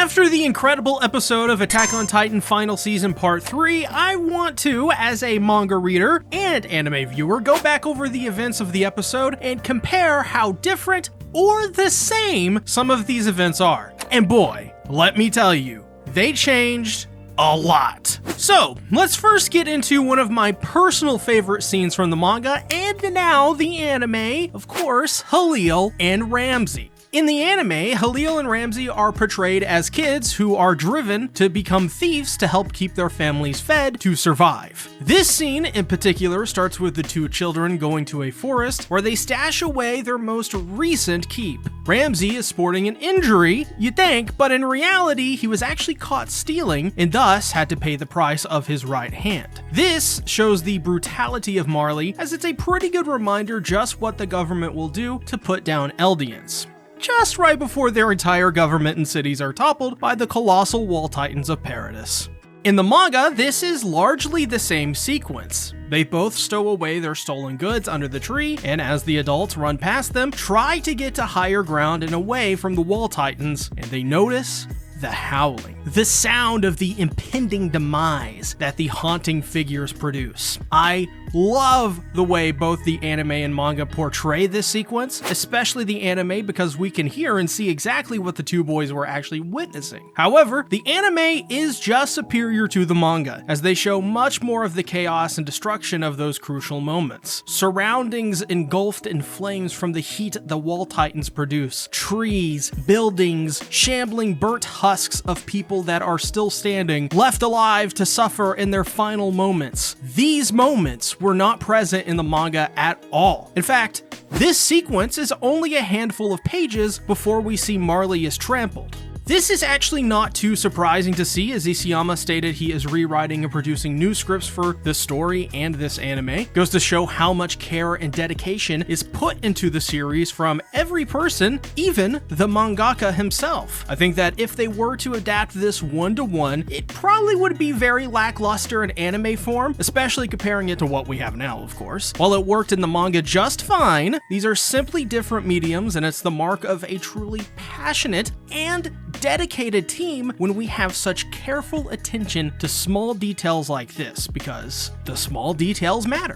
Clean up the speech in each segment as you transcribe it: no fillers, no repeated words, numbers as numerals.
After the incredible episode of Attack on Titan Final Season Part 3, I want to, as a manga reader and anime viewer, go back over the events of the episode and compare how different or the same some of these events are. And boy, let me tell you, they changed a lot. So, let's first get into one of my personal favorite scenes from the manga and now the anime, of course, Halil and Ramzi. In the anime, Halil and Ramzi are portrayed as kids who are driven to become thieves to help keep their families fed to survive. This scene in particular starts with the two children going to a forest where they stash away their most recent keep. Ramzi is sporting an injury, you'd think, but in reality, he was actually caught stealing and thus had to pay the price of his right hand. This shows the brutality of Marley, as it's a pretty good reminder just what the government will do to put down Eldians, just right before their entire government and cities are toppled by the colossal wall titans of Paradis. In the manga, this is largely the same sequence. They both stow away their stolen goods under the tree, and as the adults run past them, try to get to higher ground and away from the wall titans, and they notice the howling, the sound of the impending demise that the haunting figures produce. I love the way both the anime and manga portray this sequence, especially the anime because we can hear and see exactly what the two boys were actually witnessing. However, the anime is just superior to the manga, as they show much more of the chaos and destruction of those crucial moments. Surroundings engulfed in flames from the heat the wall titans produce, trees, buildings, shambling burnt husks of people that are still standing, left alive to suffer in their final moments. These moments were not present in the manga at all. In fact, this sequence is only a handful of pages before we see Marley is trampled. This is actually not too surprising to see, as Isayama stated he is rewriting and producing new scripts for this story and this anime. Goes to show how much care and dedication is put into the series from every person, even the mangaka himself. I think that if they were to adapt this one-to-one, it probably would be very lackluster in anime form, especially comparing it to what we have now, of course. While it worked in the manga just fine, these are simply different mediums, and it's the mark of a truly passionate and dedicated team when we have such careful attention to small details like this, because the small details matter.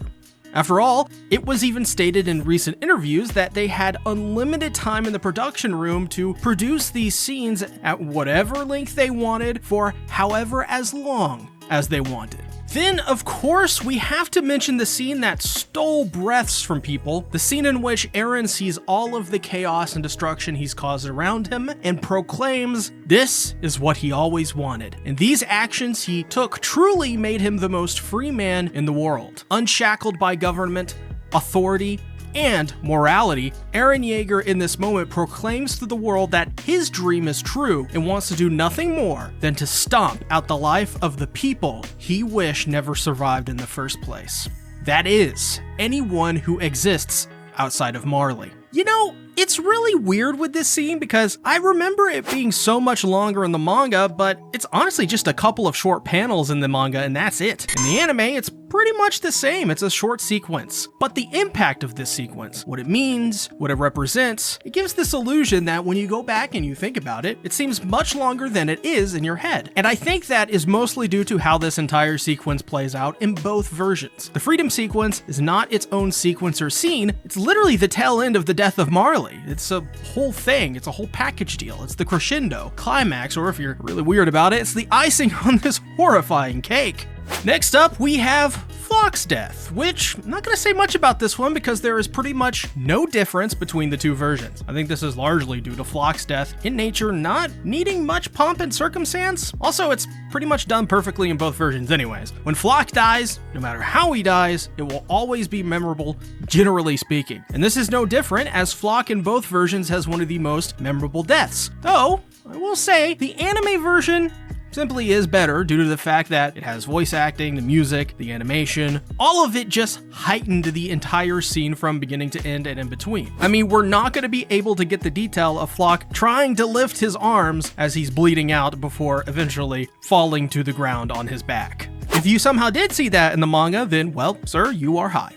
After all, it was even stated in recent interviews that they had unlimited time in the production room to produce these scenes at whatever length they wanted for however as long as they wanted. Then, of course, we have to mention the scene that stole breaths from people, the scene in which Eren sees all of the chaos and destruction he's caused around him and proclaims this is what he always wanted. And these actions he took truly made him the most free man in the world. Unshackled by government, authority, and morality, Eren Yeager in this moment proclaims to the world that his dream is true and wants to do nothing more than to stomp out the life of the people he wished never survived in the first place. That is, anyone who exists outside of Marley. You know, it's really weird with this scene because I remember it being so much longer in the manga, but it's honestly just a couple of short panels in the manga and that's it. In the anime, it's pretty much the same. It's a short sequence. But the impact of this sequence, what it means, what it represents, it gives this illusion that when you go back and you think about it, it seems much longer than it is in your head. And I think that is mostly due to how this entire sequence plays out in both versions. The Freedom sequence is not its own sequence or scene, it's literally the tail end of the death of Marley. It's a whole thing, it's a whole package deal. It's the crescendo, climax, or if you're really weird about it, it's the icing on this horrifying cake. Next up, we have Floch's death, which I'm not going to say much about this one because there is pretty much no difference between the two versions. I think this is largely due to Floch's death in nature not needing much pomp and circumstance. Also, it's pretty much done perfectly in both versions anyways. When Floch dies, no matter how he dies, it will always be memorable, generally speaking. And this is no different, as Floch in both versions has one of the most memorable deaths. Though, I will say, the anime version simply is better due to the fact that it has voice acting, the music, the animation, all of it just heightened the entire scene from beginning to end and in between. I mean, we're not going to be able to get the detail of Floch trying to lift his arms as he's bleeding out before eventually falling to the ground on his back. If you somehow did see that in the manga, then, well, sir, you are high.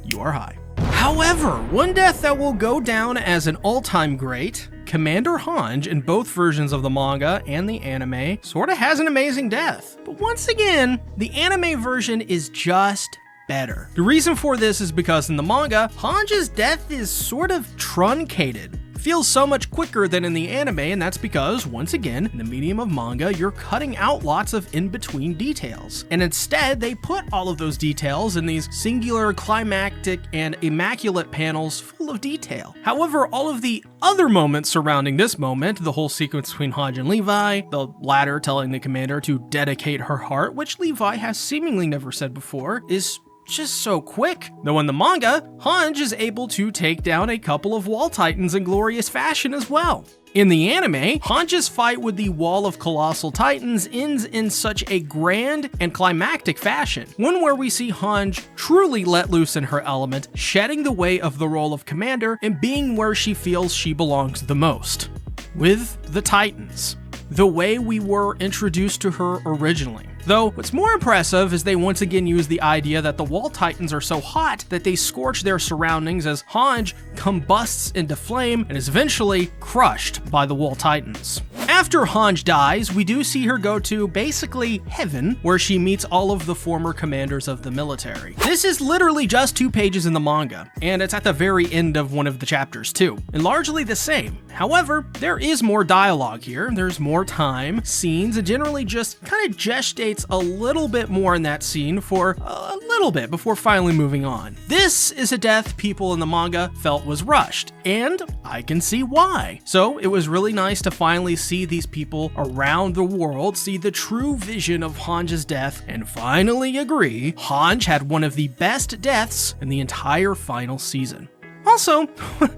You are high. However, one death that will go down as an all-time great Commander Hange in both versions of the manga and the anime sort of has an amazing death. But once again, the anime version is just better. The reason for this is because in the manga, Hange's death is sort of truncated. Feels so much quicker than in the anime, and that's because, once again, in the medium of manga, you're cutting out lots of in-between details. And instead, they put all of those details in these singular, climactic, and immaculate panels full of detail. However, all of the other moments surrounding this moment, the whole sequence between Hange and Levi, the latter telling the commander to dedicate her heart, which Levi has seemingly never said before, is just so quick. Though in the manga, Hange is able to take down a couple of wall titans in glorious fashion as well. In the anime, Hange's fight with the Wall of Colossal Titans ends in such a grand and climactic fashion, one where we see Hange truly let loose in her element, shedding the weight of the role of commander and being where she feels she belongs the most, with the Titans, the way we were introduced to her originally. Though, what's more impressive is they once again use the idea that the Wall Titans are so hot that they scorch their surroundings as Hange combusts into flame and is eventually crushed by the Wall Titans. After Hange dies, we do see her go to basically heaven, where she meets all of the former commanders of the military. This is literally just 2 pages in the manga, and it's at the very end of one of the chapters too, and largely the same. However, there is more dialogue here, there's more time, scenes, and generally just kind of gestates a little bit more in that scene for a little bit before finally moving on. This is a death people in the manga felt was rushed, and I can see why. So it was really nice to finally see these people around the world see the true vision of Hange's death and finally agree Hange had one of the best deaths in the entire final season. Also,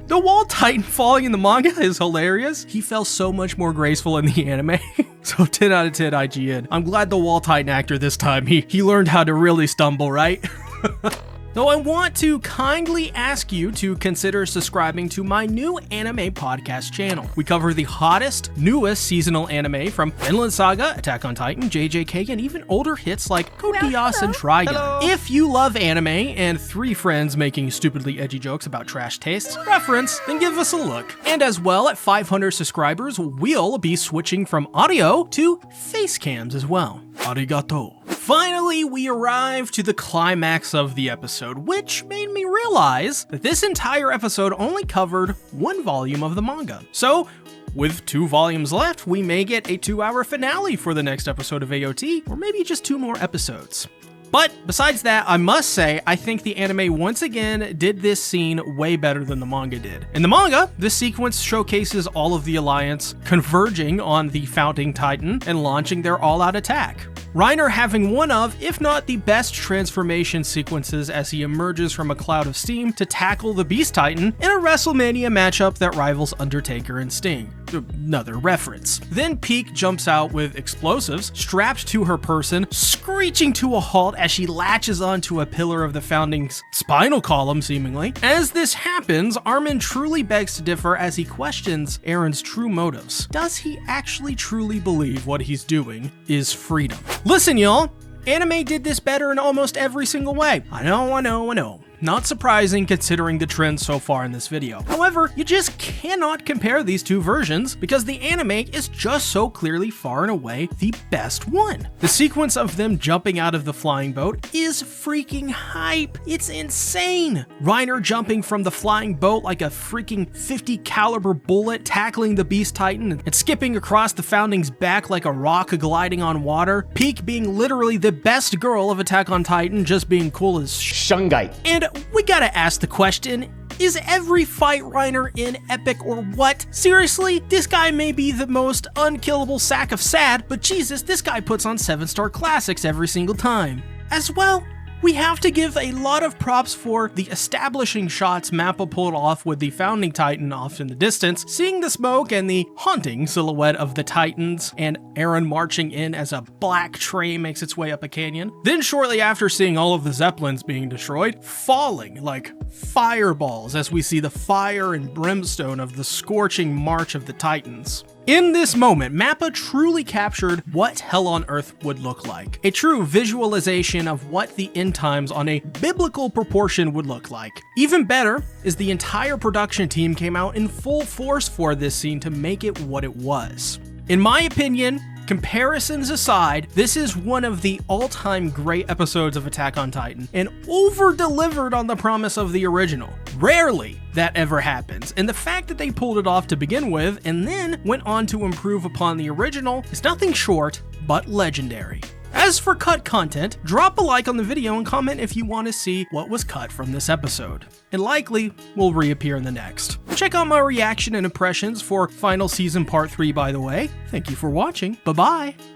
the Wall Titan falling in the manga is hilarious. He fell so much more graceful in the anime. So 10 out of 10 IGN. I'm glad the Wall Titan actor this time, he learned how to really stumble, right? Though I want to kindly ask you to consider subscribing to my new anime podcast channel. We cover the hottest, newest seasonal anime from Vinland Saga, Attack on Titan, JJK, and even older hits like Code Geass and Trigun. If you love anime and 3 friends making stupidly edgy jokes about trash tastes reference, then give us a look. And as well, at 500 subscribers, we'll be switching from audio to face cams as well. Arigato. Finally, we arrive to the climax of the episode, which made me realize that this entire episode only covered 1 volume of the manga. So, with 2 volumes left, we may get a 2-hour finale for the next episode of AOT, or maybe just 2 more episodes. But besides that, I must say, I think the anime once again did this scene way better than the manga did. In the manga, this sequence showcases all of the Alliance converging on the Founding Titan and launching their all-out attack. Reiner having one of, if not the best transformation sequences as he emerges from a cloud of steam to tackle the Beast Titan in a WrestleMania matchup that rivals Undertaker and Sting. Another reference. Then Peak jumps out with explosives strapped to her person, screeching to a halt as she latches onto a pillar of the Founding's spinal column, seemingly. As this happens, Armin truly begs to differ as he questions Aaron's true motives. Does he actually truly believe what he's doing is freedom? Listen, y'all, anime did this better in almost every single way. I know. Not surprising considering the trend so far in this video. However, you just cannot compare these 2 versions because the anime is just so clearly far and away the best one. The sequence of them jumping out of the flying boat is freaking hype. It's insane. Reiner jumping from the flying boat like a freaking 50 caliber bullet, tackling the Beast Titan and skipping across the Founding's back like a rock gliding on water. Peak being literally the best girl of Attack on Titan, just being cool as Shanghai. And we gotta ask the question, is every fight Reiner in epic or what? Seriously, this guy may be the most unkillable sack of sad, but Jesus, this guy puts on 7-star classics every single time. As well, we have to give a lot of props for the establishing shots Mappa pulled off with the Founding Titan off in the distance, seeing the smoke and the haunting silhouette of the Titans, and Eren marching in as a black train makes its way up a canyon. Then shortly after seeing all of the Zeppelins being destroyed, falling like fireballs as we see the fire and brimstone of the scorching march of the Titans. In this moment, Mappa truly captured what Hell on Earth would look like. A true visualization of what the end times on a biblical proportion would look like. Even better is the entire production team came out in full force for this scene to make it what it was. In my opinion, comparisons aside, this is one of the all-time great episodes of Attack on Titan, and over-delivered on the promise of the original. Rarely that ever happens, and the fact that they pulled it off to begin with, and then went on to improve upon the original, is nothing short but legendary. As for cut content, drop a like on the video and comment if you want to see what was cut from this episode. It likely will reappear in the next. Check out my reaction and impressions for Final Season Part 3, by the way. Thank you for watching. Bye-bye.